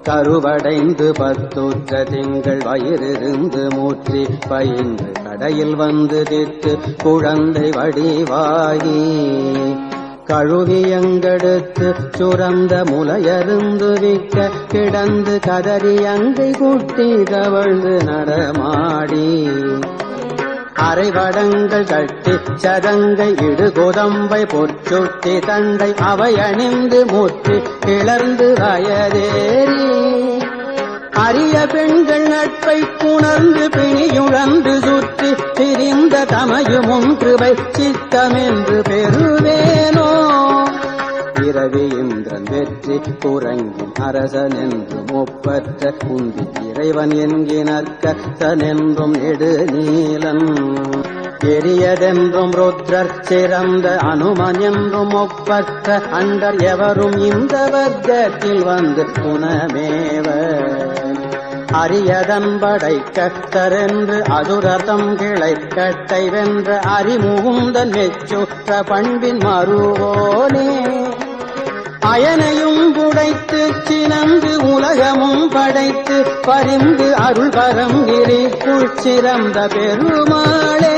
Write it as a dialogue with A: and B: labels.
A: கருவடைந்து பத்துற்ற திங்கள் வயிறிருந்து மூற்றி பயின்று கடையில் வந்து தித்து குழந்தை வடிவாகி கழுவியங்கெடுத்து சுரந்த முலையருந்து விக்க கிடந்து கதறி அங்கை குட்டி தவழ்ந்து நடமாடி அரைவடங்கள் கட்டி சதங்கை இடுகோதம்பை பொற்சுட்டி தண்டை அவை அணிந்து முற்றி கிளர்ந்து வயதேறி அரிய பெண்கள் நட்பை புணர்ந்து பிணியுழந்து சுற்றி திரிந்த தமையும் கிருபை சித்தமென்று பெறுவேனோ இரவி இந்திரன் வெற்றி குரங்கின் அரசன் என்றும் ஒப்பற்ற குந்தி இறைவன் என்கினற்கத்தனென்றும் நெடுநீலன் எரியதென்றும் ருத்ரர் சிறந்த அனுமன் என்றும் ஒப்பற்ற அண்டர் எவரும் இந்த வர்க்கத்தில் வந்து புனமேவ அரியதன் படை கட்டரென்று அதுரதம் கிளை கட்டை வென்ற அறிமுகுந்தன் மெச்சுற்ற பண்பின் மறுவோனே அயனையும் புடைத்து சினந்து உலகமும் படைத்து பரிந்து அருள் பரம் கிரிக்குள் சிறந்த பெருமாளே